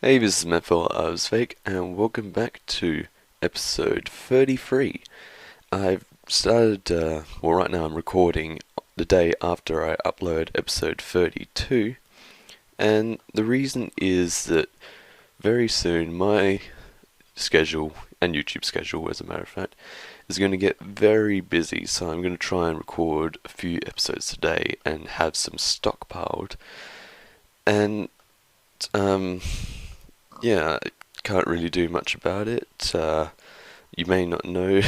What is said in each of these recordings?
Hey, this is Menfa of Fake, and welcome back to episode 33. I've started, right now I'm recording the day after I upload episode 32, and the reason is that very soon my schedule, and YouTube schedule as a matter of fact, is going to get very busy, so I'm going to try and record a few episodes today and have some stockpiled. And, yeah, I can't really do much about it. You may not know.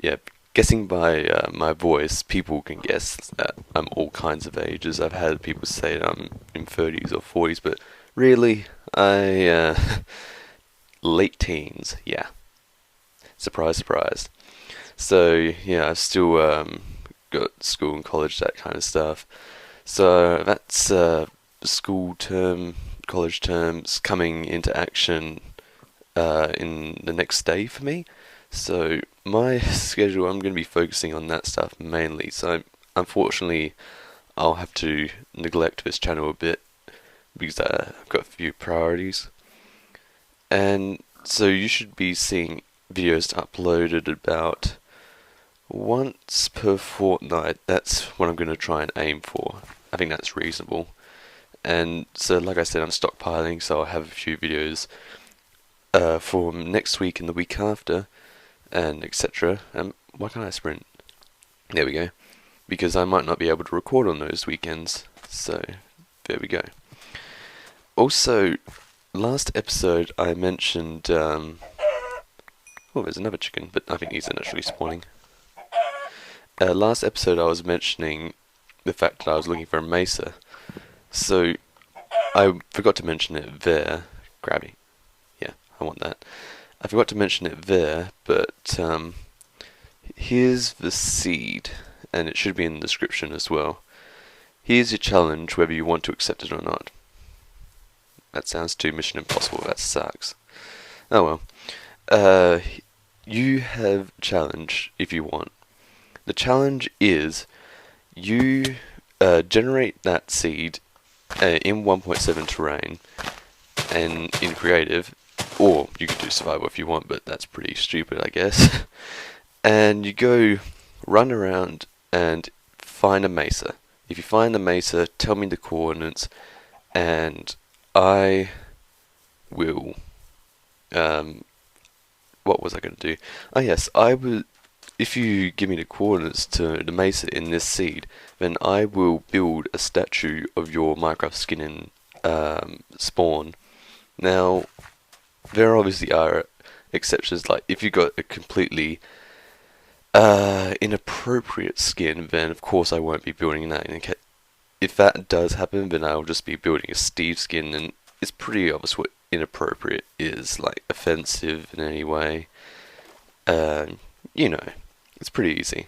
Yeah, guessing by my voice, people can guess that I'm all kinds of ages. I've had people say that I'm in 30s or 40s, but really, late teens. Yeah, surprise, surprise. So yeah, I've still got school and college, that kind of stuff. So that's school term, college terms coming into action in the next day for me. So my schedule, I'm going to be focusing on that stuff mainly. So unfortunately, I'll have to neglect this channel a bit because I've got a few priorities. And so you should be seeing videos uploaded about once per fortnight. That's what I'm going to try and aim for. I think that's reasonable. And so, like I said, I'm stockpiling, so I'll have a few videos for next week and the week after, and etc. Why can't I sprint? There we go. Because I might not be able to record on those weekends. So, there we go. Also, last episode I mentioned... oh, there's another chicken, but I think he's naturally spawning. Last episode I was mentioning the fact that I was looking for a mesa. So, I forgot to mention it there. Grabby. Yeah, I want that. I forgot to mention it there, but here's the seed, and it should be in the description as well. Here's your challenge, whether you want to accept it or not. That sounds too Mission Impossible, that sucks. Oh well. You have a challenge if you want. The challenge is you generate that seed in 1.7 terrain and in creative, or you could do survival if you want, but that's pretty stupid, I guess. And you go run around and find a mesa. If you find the mesa, tell me the coordinates, and I will. What was I going to do? Oh yes, I will. If you give me the coordinates to the mesa in this seed, then I will build a statue of your Minecraft skin in spawn. Now, there obviously are exceptions, like if you got a completely inappropriate skin, then of course I won't be building that. If that does happen, then I'll just be building a Steve skin, and it's pretty obvious what inappropriate is, like offensive in any way. You know, it's pretty easy.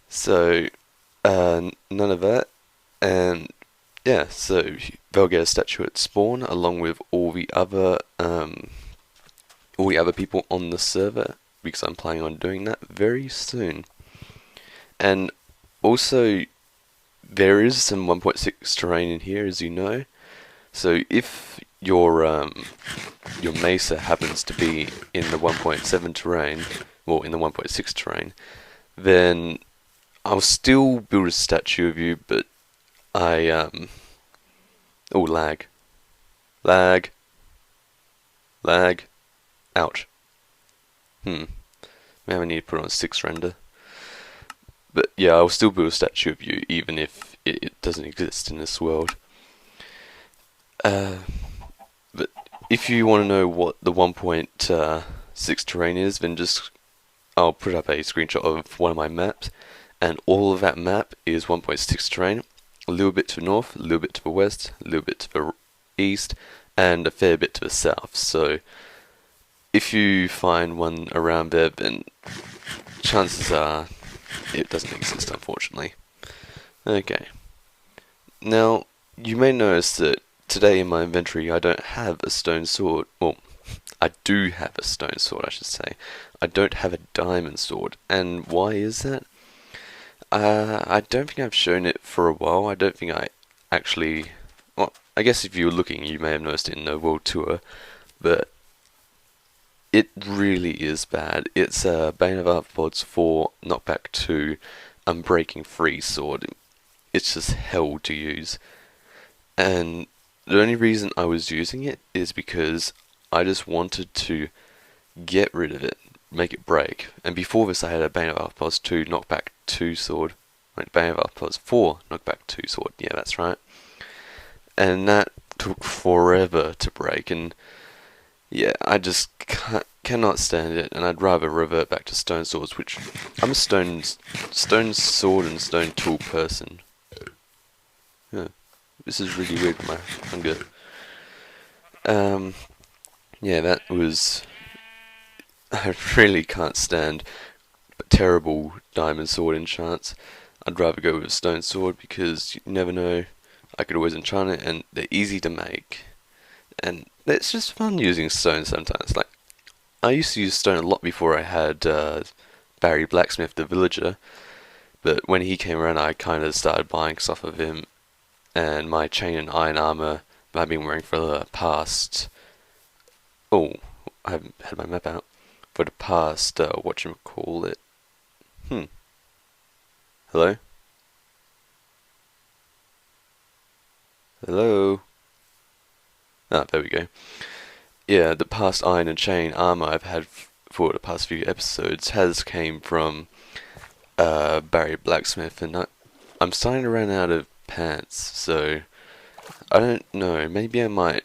So, none of that, and yeah, so they'll get a statue at spawn along with all the other people on the server, because I'm planning on doing that very soon. And also, there is some 1.6 terrain in here, as you know. So if your mesa happens to be in the 1.7 terrain, or in the 1.6 terrain, then I'll still build a statue of you, but oh, lag. Lag. Lag. Ouch. Maybe I need to put on 6 render. But yeah, I'll still build a statue of you, even if it doesn't exist in this world. But if you want to know what the 1.6 terrain is, then I'll put up a screenshot of one of my maps, and all of that map is 1.6 terrain. A little bit to the north, a little bit to the west, a little bit to the east, and a fair bit to the south. So if you find one around there, then chances are it doesn't exist, unfortunately. Okay. Now, you may notice that today in my inventory I don't have a stone sword. Well, I do have a stone sword, I should say. I don't have a diamond sword. And why is that? I don't think I've shown it for a while. I don't think I actually... Well, I guess if you were looking, you may have noticed it in the World Tour, but it really is bad. It's a Bane of Arthropods 4 Knockback 2 Unbreaking Free sword. It's just hell to use. And the only reason I was using it is because I just wanted to get rid of it, make it break. And before this I had a Bane of Arthropods 2 Knockback 2 sword. Like Bane of Arthropods 4 Knockback 2 sword, yeah, that's right. And that took forever to break, and yeah, I just cannot stand it, and I'd rather revert back to stone swords, which I'm a stone sword and stone tool person. Yeah, this is really weird with my hunger. Yeah, that was... I really can't stand terrible diamond sword enchants. I'd rather go with a stone sword because you never know. I could always enchant it, and they're easy to make. And it's just fun using stone sometimes. Like, I used to use stone a lot before I had Barry Blacksmith, the villager. But when he came around, I kind of started buying stuff of him. And my chain and iron armor that I've been wearing for the past... Oh, I haven't had my map out. For the past, whatchamacallit. Hello? Hello? Ah, there we go. Yeah, the past iron and chain armor I've had for the past few episodes has came from Barry Blacksmith, and I'm starting to run out of pants, so I don't know, maybe I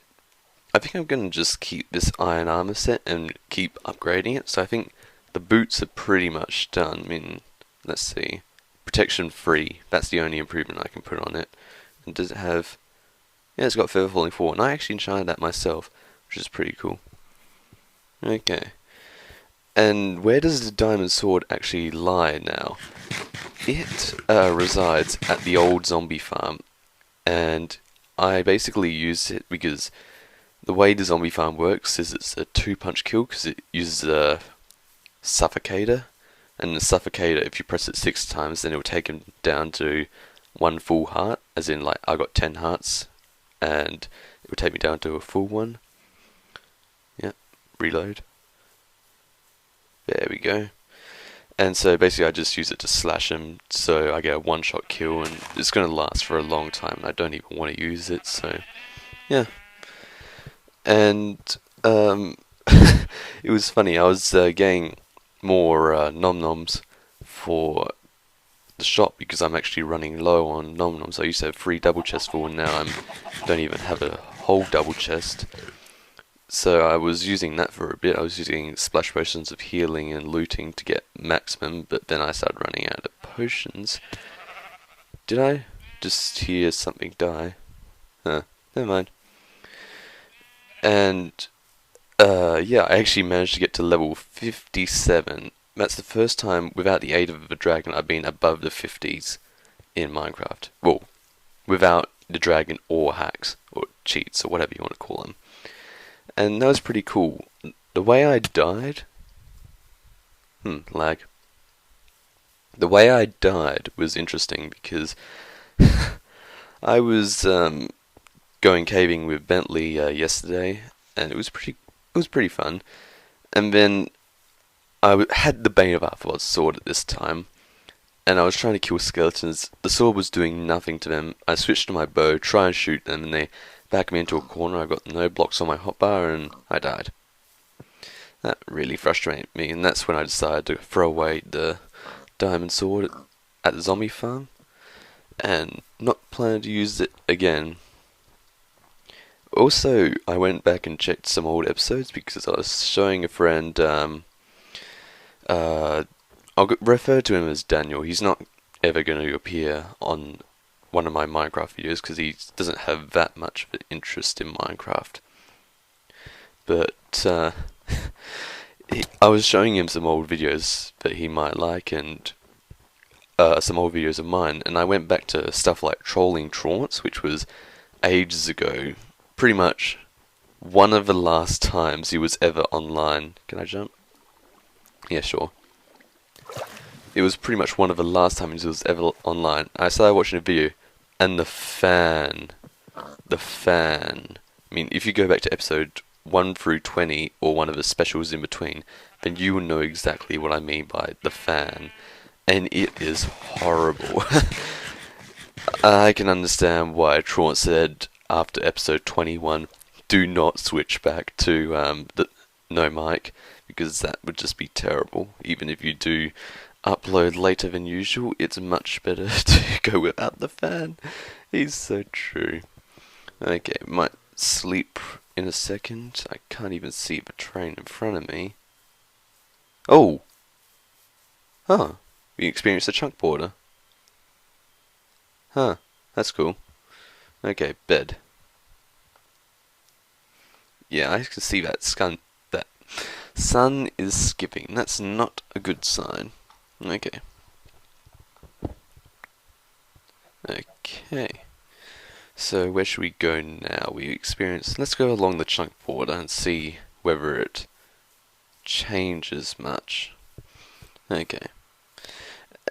think I'm going to just keep this iron armor set and keep upgrading it. So I think the boots are pretty much done. I mean, let's see. Protection free. That's the only improvement I can put on it. And does it have... Yeah, it's got Feather Falling 4. And I actually enchanted that myself, which is pretty cool. Okay. And where does the diamond sword actually lie now? It resides at the old zombie farm. And I basically use it because... The way the zombie farm works is it's a 2-punch kill because it uses a suffocator, and the suffocator, if you press it 6 times, then it will take him down to 1 full heart, as in like I got 10 hearts, and it will take me down to a full one. Yep, reload. There we go. And so basically I just use it to slash him, so I get a 1-shot kill, and it's going to last for a long time, and I don't even want to use it, so yeah. And it was funny, I was getting more nom-noms for the shop because I'm actually running low on nom-noms. I used to have 3 double chests full, and now I don't even have a whole double chest. So I was using that for a bit. I was using splash potions of healing and looting to get maximum, but then I started running out of potions. Did I just hear something die? Huh, never mind. And, yeah, I actually managed to get to level 57. That's the first time, without the aid of a dragon, I've been above the 50s in Minecraft. Well, without the dragon or hacks, or cheats, or whatever you want to call them. And that was pretty cool. The way I died... lag. The way I died was interesting because I was, going caving with Bentley yesterday, and it was pretty fun. And then I had the Bane of Arthropods sword at this time, and I was trying to kill skeletons. The sword was doing nothing to them. I switched to my bow, try and shoot them, and they back me into a corner. I got no blocks on my hotbar, and I died. That really frustrated me, and that's when I decided to throw away the diamond sword at the zombie farm, and not planning to use it again. Also, I went back and checked some old episodes because I was showing a friend, I'll refer to him as Daniel. He's not ever going to appear on one of my Minecraft videos because he doesn't have that much of an interest in Minecraft. But, I was showing him some old videos that he might like, and some old videos of mine, and I went back to stuff like Trolling Taunts, which was ages ago. Pretty much one of the last times he was ever online. Can I jump? Yeah, sure. It was pretty much one of the last times he was ever online. I started watching a video, and the fan the fan. I mean, if you go back to episode 1 through 20, or one of the specials in between, then you will know exactly what I mean by the fan. And it is horrible. I can understand why Traunt said after episode 21, do not switch back to the no mic, because that would just be terrible. Even if you do upload later than usual, it's much better to go without the fan. He's so true. Okay, might sleep in a second. I can't even see the train in front of me. Oh! Huh. We experienced a chunk border. Huh. That's cool. Okay, bed. Yeah, I can see that sun is skipping. That's not a good sign. Okay. Okay. So where should we go now? Let's go along the chunk border and see whether it changes much. Okay.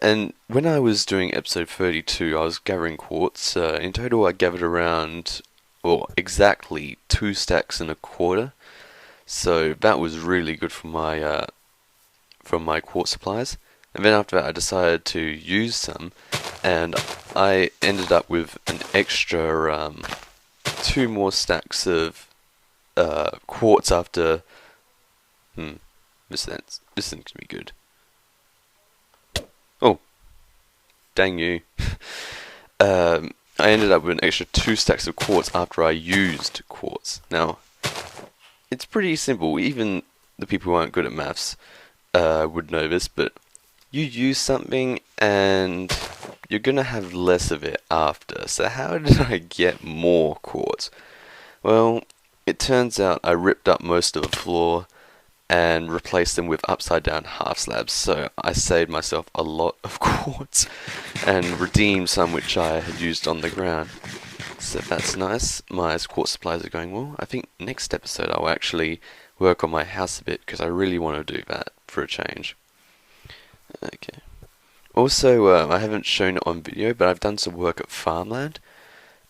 And when I was doing episode 32, I was gathering quartz. In total, I gathered around, well, exactly 2 stacks and a quarter. So that was really good for my quartz supplies. And then after that, I decided to use some, and I ended up with an extra 2 more stacks of quartz after. This isn't gonna be good. Oh, dang you! I ended up with an extra 2 stacks of quartz after I used quartz. Now, it's pretty simple. Even the people who aren't good at maths would know this, but you use something and you're gonna have less of it after. So how did I get more quartz? Well, it turns out I ripped up most of the floor and replaced them with upside down half slabs, so I saved myself a lot of quartz and redeemed some which I had used on the ground. So that's nice. My quartz supplies are going well. I think next episode I'll actually work on my house a bit, because I really want to do that for a change. Okay. Also, I haven't shown it on video, but I've done some work at Farmland.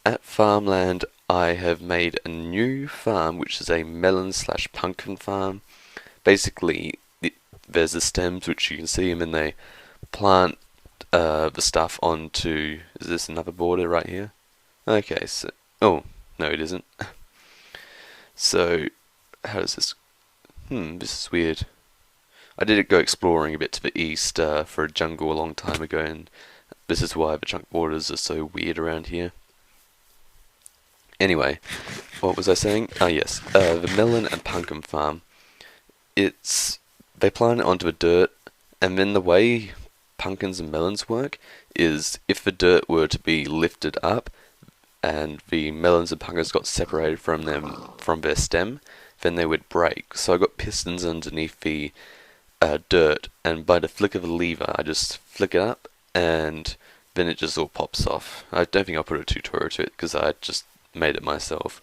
At Farmland, I have made a new farm, which is a melon/pumpkin farm. Basically, there's the stems, which you can see them, and they plant the stuff onto. Is this another border right here? Okay, so. Oh, no, it isn't. So, how does this. This is weird. I did go exploring a bit to the east for a jungle a long time ago, and this is why the chunk borders are so weird around here. Anyway, what was I saying? Ah, yes, the melon and pumpkin farm. They plant it onto the dirt, and then the way pumpkins and melons work is if the dirt were to be lifted up and the melons and pumpkins got separated from their stem, then they would break. So I got pistons underneath the dirt, and by the flick of a lever, I just flick it up, and then it just all pops off. I don't think I'll put a tutorial to it because I just made it myself.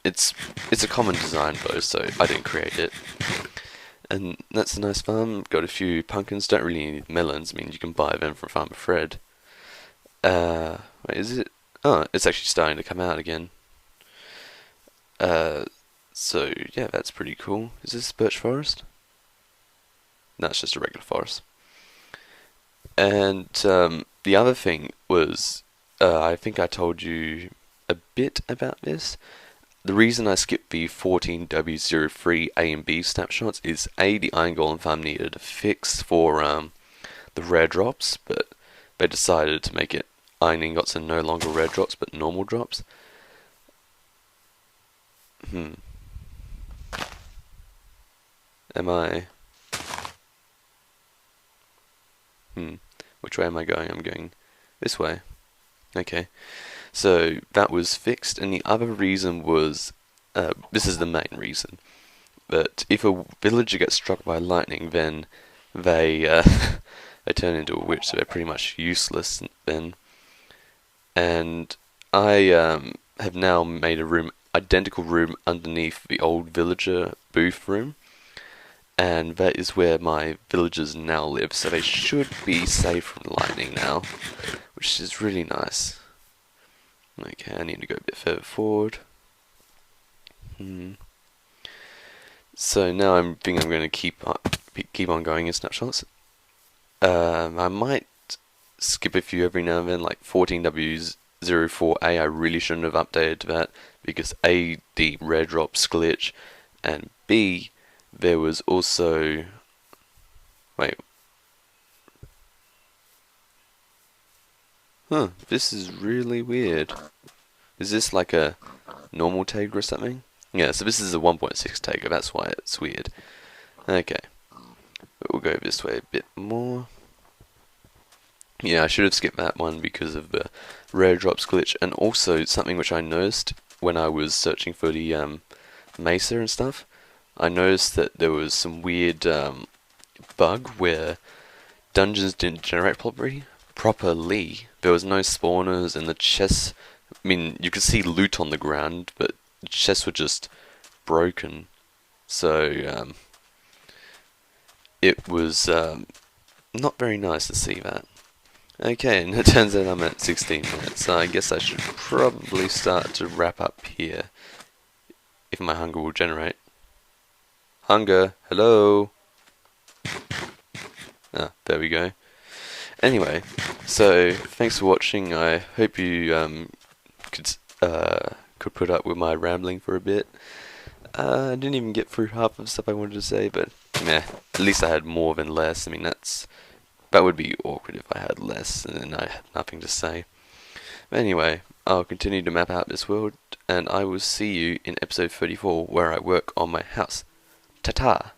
It's a common design though, so I didn't create it. And that's a nice farm. Got a few pumpkins. Don't really need melons. I mean, you can buy them from Farmer Fred. Wait, is it? Oh, it's actually starting to come out again. So yeah, that's pretty cool. Is this birch forest? No, it's just a regular forest. And the other thing was, I think I told you a bit about this. The reason I skipped the 14W03 A and B snapshots is A, the Iron Golem farm needed a fix for the rare drops, but they decided to make it iron ingots and no longer rare drops, but normal drops. Am I... Which way am I going? I'm going this way. Okay. So that was fixed, and the other reason was, this is the main reason, that if a villager gets struck by lightning, then they they turn into a witch, so they're pretty much useless then. And I have now made a identical room underneath the old villager booth room, and that is where my villagers now live, so they should be safe from lightning now, which is really nice. Okay, I need to go a bit further forward. So now I'm thinking I'm going to keep on going in snapshots. I might skip a few every now and then, like 14W04A. I really shouldn't have updated to that because A, the rare drops glitch, and B, there was also, wait, this is really weird. Is this like a normal tag or something? Yeah, so this is a 1.6 tag, that's why it's weird. Okay, we'll go this way a bit more. Yeah, I should have skipped that one because of the rare drops glitch, and also something which I noticed when I was searching for the Mesa and stuff. I noticed that there was some weird bug where dungeons didn't generate properly. There was no spawners, and the chests. I mean, you could see loot on the ground, but the chests were just broken. So it was not very nice to see that. Okay, and it turns out I'm at 16 minutes, so I guess I should probably start to wrap up here, if my hunger will generate. Hunger, hello? Ah, there we go. Anyway, so thanks for watching. I hope you could put up with my rambling for a bit. I didn't even get through half of the stuff I wanted to say, but meh, at least I had more than less. I mean, that would be awkward if I had less and then I had nothing to say. But anyway, I'll continue to map out this world, and I will see you in episode 34 where I work on my house. Ta-ta!